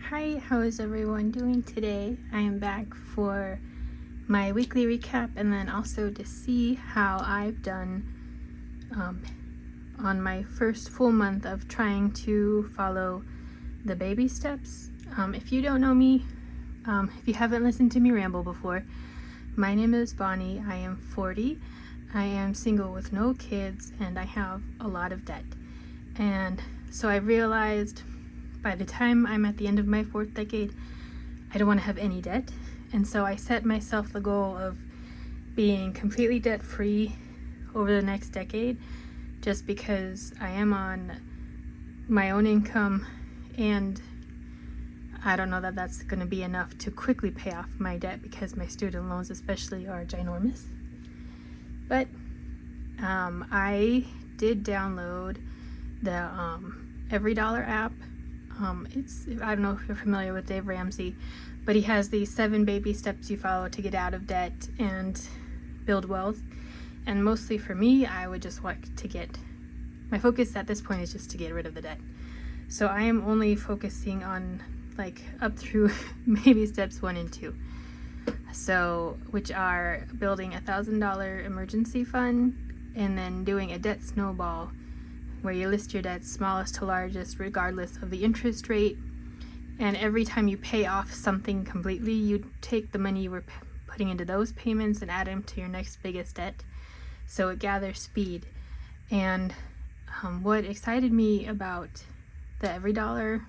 Hi, how is everyone doing today? I am back for my weekly recap and then also to see how I've done on my first full month of trying to follow the baby steps. If you don't know me, if you haven't listened to me ramble before, my name is Bonnie. I am 40. I am single with no kids and I have a lot of debt. And so I realized by the time I'm at the end of my fourth decade, I don't want to have any debt. And so I set myself the goal of being completely debt free over the next decade, just because I am on my own income and I don't know that that's going to be enough to quickly pay off my debt because my student loans especially are ginormous. But I did download the Every Dollar app. I don't know if you're familiar with Dave Ramsey, but he has these 7 baby steps you follow to get out of debt and build wealth. And mostly for me, I would just want to my focus at this point is just to get rid of the debt. So I am only focusing on up through baby steps 1 and 2. So, which are building $1,000 emergency fund and then doing a debt snowball where you list your debts smallest to largest regardless of the interest rate, and every time you pay off something completely, you take the money you were putting into those payments and add them to your next biggest debt, so it gathers speed. And what excited me about the Every Dollar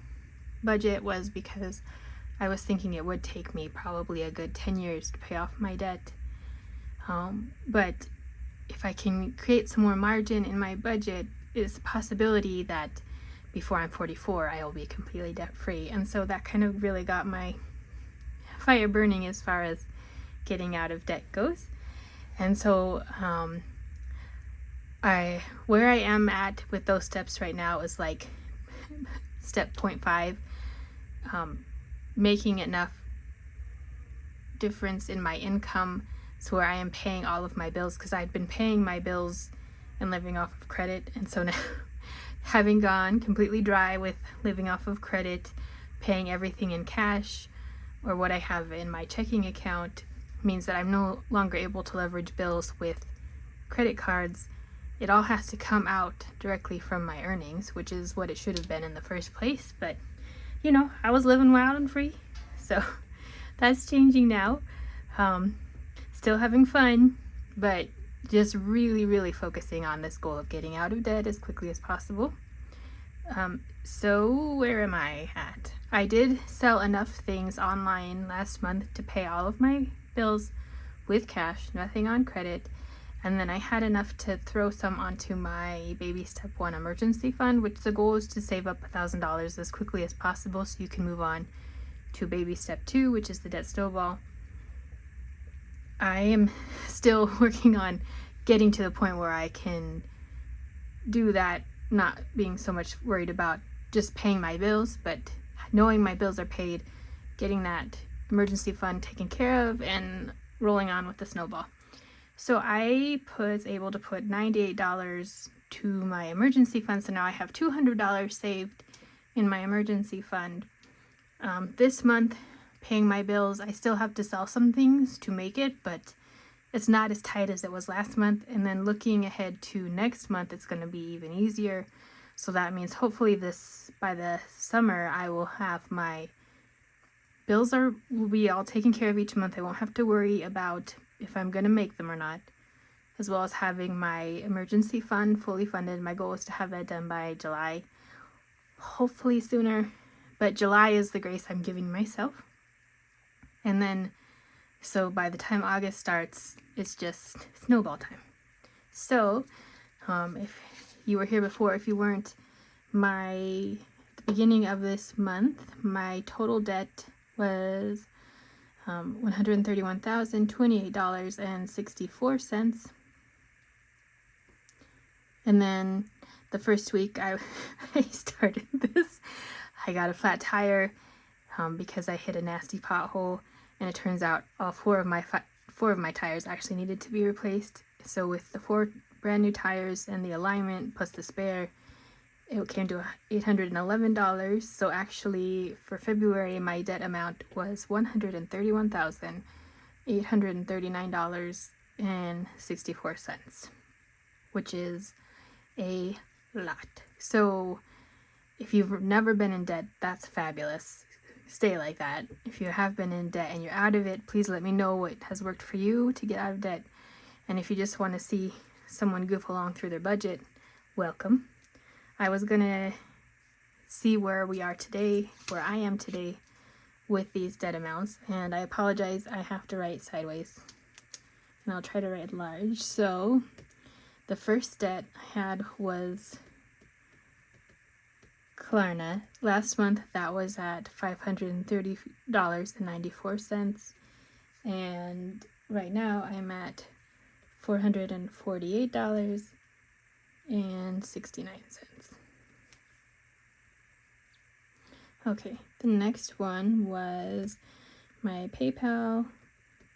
budget was because I was thinking it would take me probably a good 10 years to pay off my debt, but if I can create some more margin in my budget, it's a possibility that before I'm 44 I will be completely debt free. And so that kind of really got my fire burning as far as getting out of debt goes. And so where I am at with those steps right now is step 0.5, making enough difference in my income so where I am paying all of my bills, because I'd been paying my bills and living off of credit. And so now having gone completely dry with living off of credit, paying everything in cash or what I have in my checking account means that I'm no longer able to leverage bills with credit cards. It all has to come out directly from my earnings, which is what it should have been in the first place. But I was living wild and free, so that's changing now. Still having fun, but just really focusing on this goal of getting out of debt as quickly as possible. So where am I at? I did sell enough things online last month to pay all of my bills with cash, nothing on credit. And then I had enough to throw some onto my baby step 1 emergency fund, which the goal is to save up $1,000 as quickly as possible so you can move on to baby step 2, which is the debt snowball. I am still working on getting to the point where I can do that, not being so much worried about just paying my bills, but knowing my bills are paid, getting that emergency fund taken care of, and rolling on with the snowball. So I was able to put $98 to my emergency fund, so now I have $200 saved in my emergency fund. This month, paying my bills, I still have to sell some things to make it, but it's not as tight as it was last month. And then looking ahead to next month, it's going to be even easier. So that means hopefully by the summer, I will have my bills will be all taken care of each month. I won't have to worry about if I'm going to make them or not, as well as having my emergency fund fully funded. My goal is to have that done by July, hopefully sooner, but July is the grace I'm giving myself. And then, so by the time August starts, it's just snowball time. So, if you were here before, if you weren't, the beginning of this month, my total debt was $131,028.64. And then the first week I started this, I got a flat tire because I hit a nasty pothole, and it turns out all four of my tires actually needed to be replaced. So with the 4 brand new tires and the alignment plus the spare, it came to $811. So actually for February, my debt amount was $131,839.64, which is a lot. So if you've never been in debt, that's fabulous. Stay like that. If you have been in debt and you're out of it, please let me know what has worked for you to get out of debt. And if you just want to see someone goof along through their budget, welcome. I was gonna see where we are today, where I am today with these debt amounts, and I apologize, I have to write sideways, and I'll try to write large. So the first debt I had was Klarna. Last month that was at $530.94, and right now I'm at $448.69. Okay, the next one was my PayPal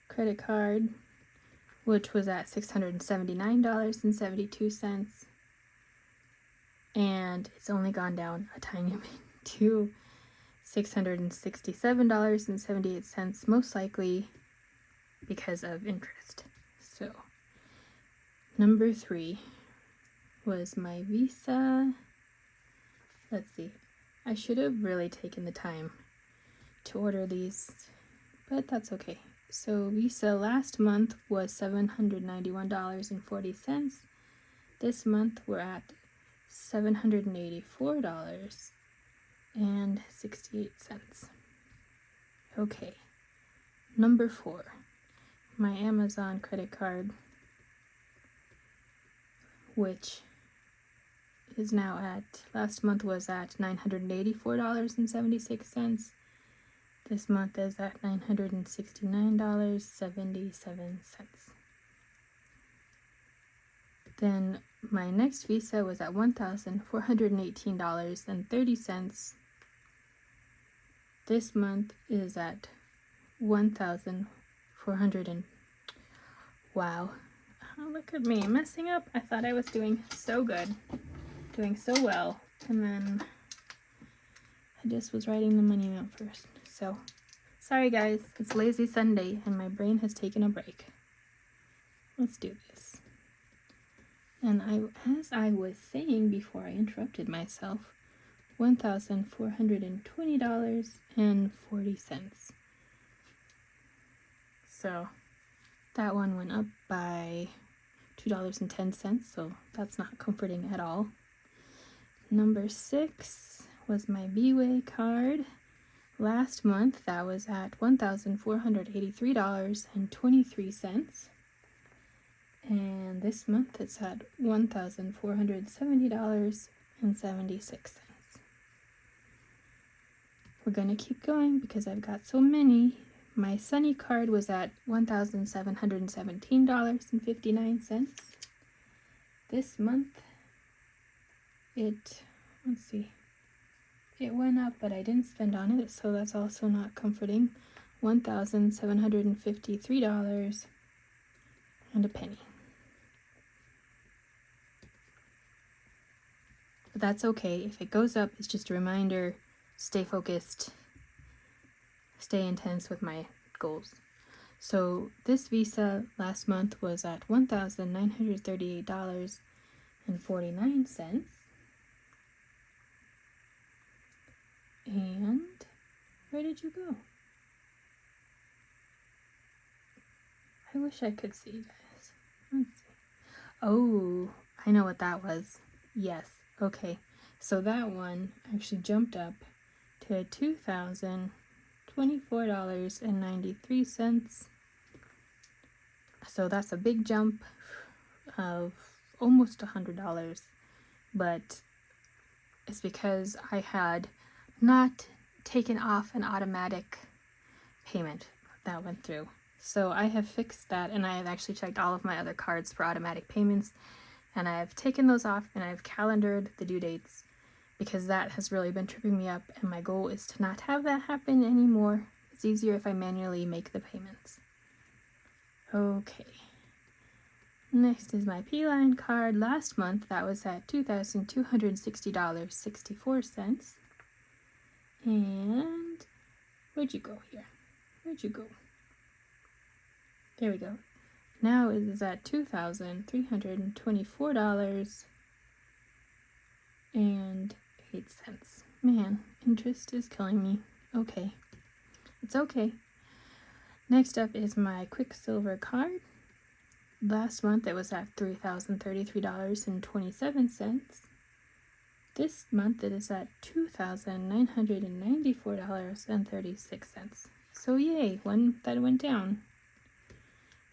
credit card, which was at $679.72, and it's only gone down a tiny bit to $667.78, most likely because of interest. So number 3 was my Visa. Let's see, I should have really taken the time to order these, but that's okay. So Visa last month was $791.40. This month we're at $784.68. Okay, number 4, my Amazon credit card, which is now at, last month was at $984.76. This month is at $969.77. Then my next Visa was at $1,418.30. This month is at $1,400 wow. Oh, look at me messing up. I thought I was doing so good, doing so well, and then I just was writing the money amount first. So sorry guys, it's lazy Sunday and my brain has taken a break. Let's do this. And as I was saying before I interrupted myself, $1,420.40. So that one went up by $2.10, so that's not comforting at all. Number 6 was my B-Way card. Last month that was at $1,483.23. And this month it's at $1,470.76. We're gonna keep going because I've got so many. My Sunny card was at $1,717.59. This month it went up, but I didn't spend on it, so that's also not comforting. $1,753 and a penny. But that's okay. If it goes up, it's just a reminder, stay focused, stay intense with my goals. So this Visa last month was at $1,938.49. And where did you go? I wish I could see, guys. Let's see. Oh, I know what that was. Yes. Okay. So that one actually jumped up to $2,024.93. So that's a big jump of almost $100, but it's because I had not taken off an automatic payment that went through. So I have fixed that, and I have actually checked all of my other cards for automatic payments, and I have taken those off, and I've calendared the due dates, because that has really been tripping me up, and my goal is to not have that happen anymore. It's easier if I manually make the payments. Okay. Next is my P-Line card. Last month that was at $2,260.64. And where'd you go here? Where'd you go? There we go. Now it is at $2,324.08. Man, interest is killing me. Okay, it's okay. Next up is my Quicksilver card. Last month it was at $3,033.27. This month it is at $2,994.36. So yay, one that went down.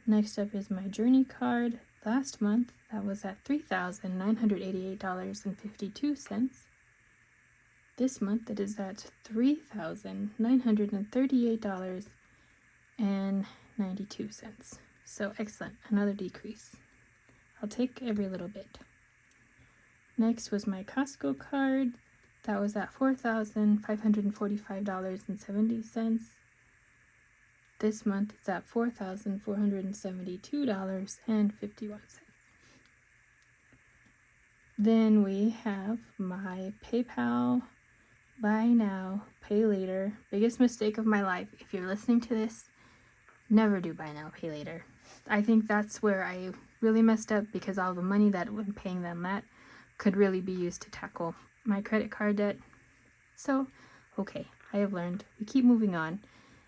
Next up is my Journey card. Last month that was at $3,988.52. This month it is at $3,938.92. So excellent, another decrease. I'll take every little bit. Next was my Costco card. That was at $4,545.70. This month it's at $4,472.51. Then we have my PayPal buy now, pay later. Biggest mistake of my life. If you're listening to this, never do buy now, pay later. I think that's where I really messed up, because all the money that when paying them that could really be used to tackle my credit card debt. So, okay, I have learned. We keep moving on.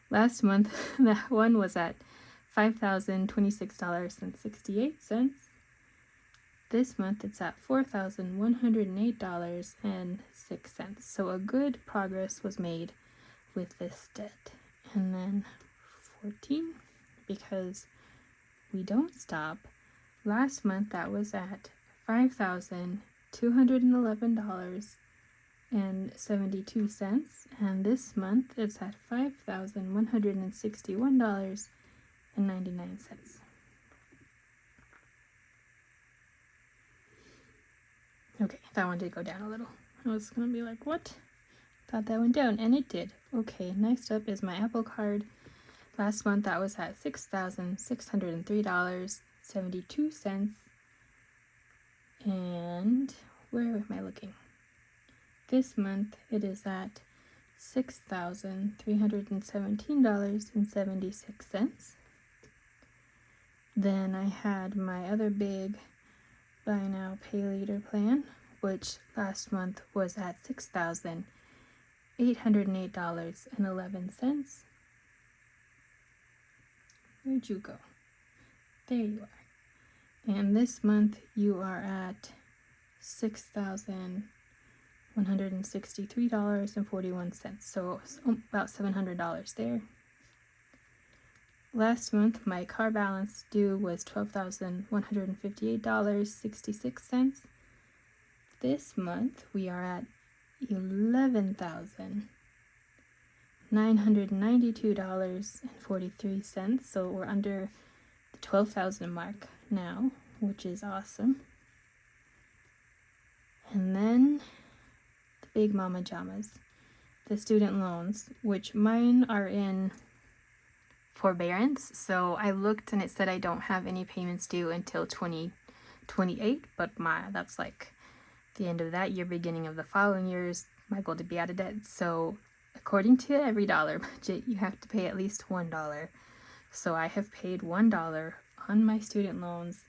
Last month, that one was at $5,026.68. This month, it's at $4,108.06. So a good progress was made with this debt. And then 14, because we don't stop. Last month, that was at $5,211.72, and this month it's at $5,161.99. Okay, that one did go down a little. I was gonna be like, what? Thought that went down, and it did. Okay, next up is my Apple card. Last month that was at $6,603.72. And where am I looking? This month it is at $6,317.76. Then I had my other big buy now pay later plan, which last month was at $6,808.11. Where'd you go? There you are. And this month you are at $6,163.41. So about $700 there. Last month my car balance due was $12,158.66. This month we are at $11,992.43. So we're under the 12,000 mark now, which is awesome. And then the big mama jamas, the student loans, which mine are in forbearance. So I looked and it said I don't have any payments due until 2028, but that's like the end of that year, beginning of the following year's my goal to be out of debt. So according to every dollar budget, you have to pay at least $1. So I have paid $1 on my student loans,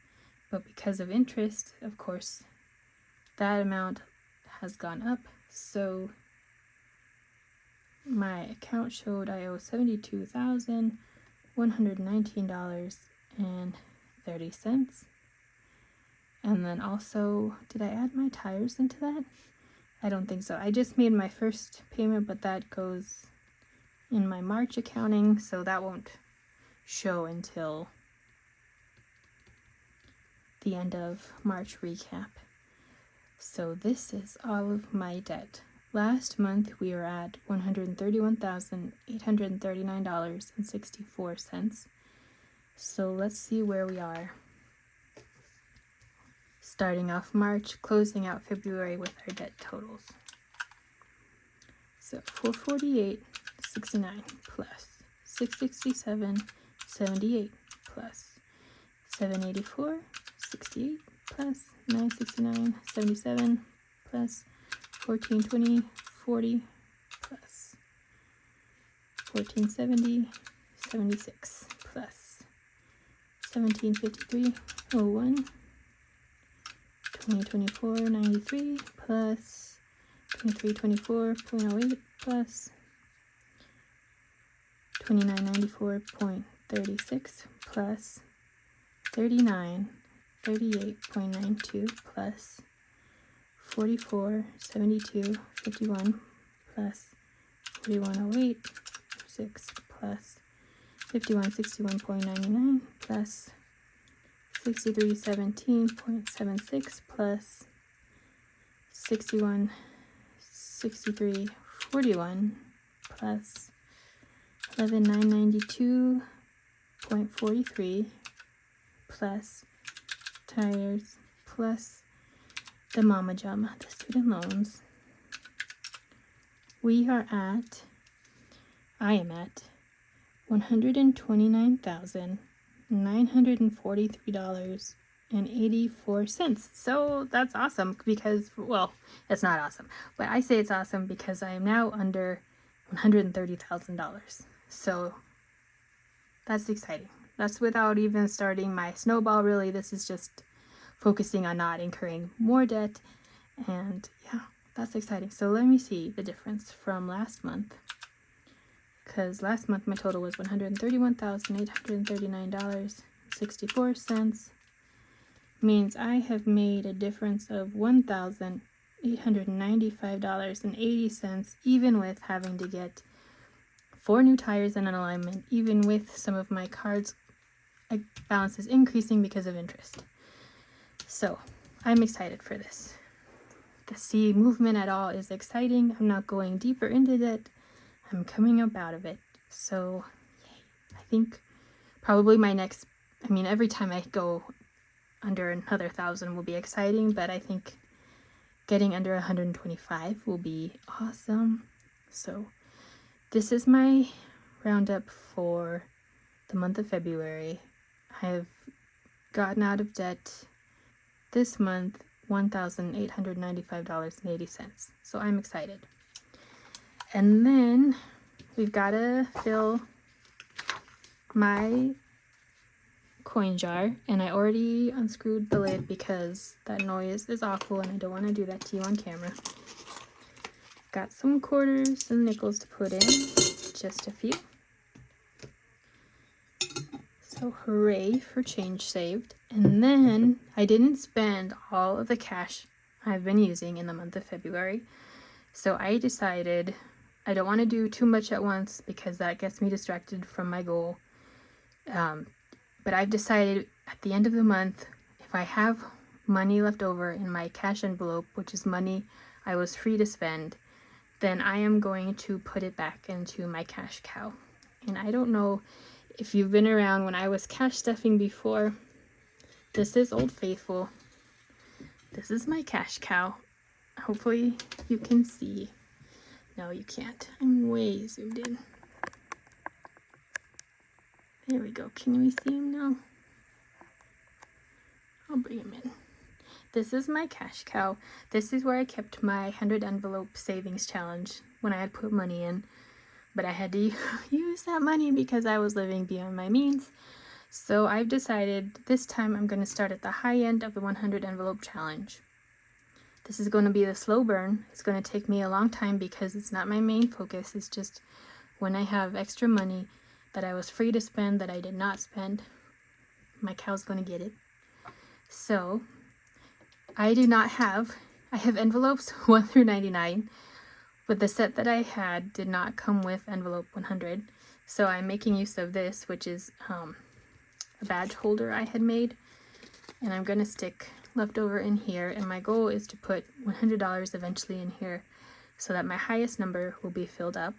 but because of interest, of course, that amount has gone up. So my account showed I owe $72,119.30. And then also, did I add my tires into that? I don't think so. I just made my first payment, but that goes in my March accounting, so that won't show until the end of March recap. So this is all of my debt. Last month we were at $131,839.64. So let's see where we are. Starting off March, closing out February with our debt totals. So $448.69 plus $667.78 plus $784 68 plus 969, 77 plus 1420, 40 plus 1470, 76 plus 1753, 01, 2024, 93 plus 2324.08 plus 2994.36 plus 3938.92 plus 4472.51 plus 4108.6 plus 5161.99 plus 6317.76 plus 6163.41 plus 11992.43 plus tires plus the Mama Jum, the student loans. I am at $129,943.84. So that's awesome because, well, it's not awesome, but I say it's awesome because I am now under $130,000. So that's exciting. That's without even starting my snowball, really. This is just focusing on not incurring more debt. And yeah, that's exciting. So let me see the difference from last month. Because last month my total was $131,839.64. Means I have made a difference of $1,895.80, even with having to get 4 new tires and an alignment, even with some of my cards balances increasing because of interest. So I'm excited for this. The C movement at all is exciting. I'm not going deeper into debt. I'm coming up out of it. So yay. I think probably my next, every time I go under another 1,000 will be exciting, but I think getting under 125 will be awesome. So this is my roundup for the month of February. I've gotten out of debt this month $1,895.80. So I'm excited. And then we've got to fill my coin jar, and I already unscrewed the lid because that noise is awful and I don't want to do that to you on camera. Got some quarters and nickels to put in, just a few. So hooray for change saved. And then I didn't spend all of the cash I've been using in the month of February. So I decided I don't want to do too much at once because that gets me distracted from my goal. But I've decided at the end of the month, if I have money left over in my cash envelope, which is money I was free to spend, then I am going to put it back into my cash cow. And I don't know if you've been around when I was cash stuffing before. This is Old Faithful. This is my cash cow. Hopefully you can see. No, you can't. I'm way zoomed in. There we go. Can we see him now? I'll bring him in. This is my cash cow. This is where I kept my 100 envelope savings challenge when I had put money in. But I had to use that money because I was living beyond my means. So I've decided this time I'm going to start at the high end of the 100 envelope challenge. This is going to be the slow burn. It's going to take me a long time because it's not my main focus. It's just when I have extra money that I was free to spend that I did not spend, my cow's going to get it. So I have envelopes 1 through 99. But the set that I had did not come with envelope 100. So I'm making use of this, which is a badge holder I had made. And I'm going to stick leftover in here. And my goal is to put $100 eventually in here so that my highest number will be filled up,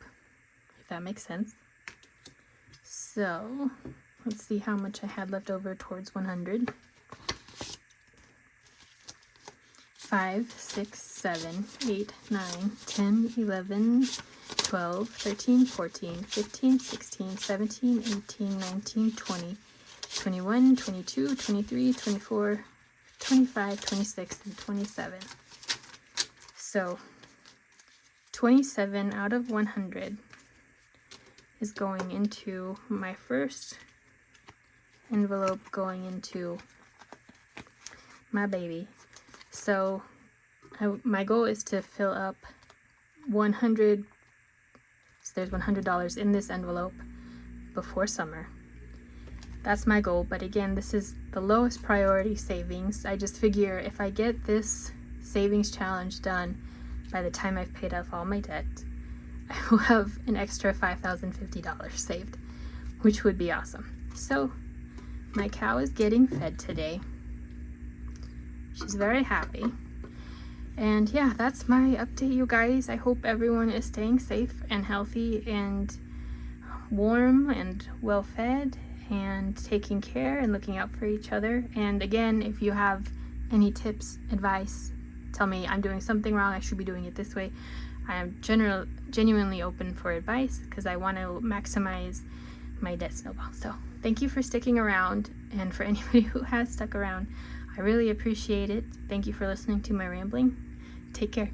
if that makes sense. So let's see how much I had left over towards 100. 5, 6, 7, 8, 9, 10, 11, 12, 13, 14, 15, 16, 17, 18, 19, 20, 21, 22, 23, 24, 25, 26, and 27. So 27 out of 100 is going into my first envelope, going into my baby. So my goal is to fill up 100, so there's $100 in this envelope before summer. That's my goal, but again, this is the lowest priority savings. I just figure if I get this savings challenge done by the time I've paid off all my debt, I will have an extra $5,050 saved, which would be awesome. So my cow is getting fed today. She's very happy. And yeah, that's my update, you guys. I hope everyone is staying safe and healthy and warm and well fed and taking care and looking out for each other. And again, if you have any tips, advice, tell me I'm doing something wrong, I should be doing it this way. I am genuinely open for advice because I want to maximize my debt snowball. So thank you for sticking around, and for anybody who has stuck around, I really appreciate it. Thank you for listening to my rambling. Take care.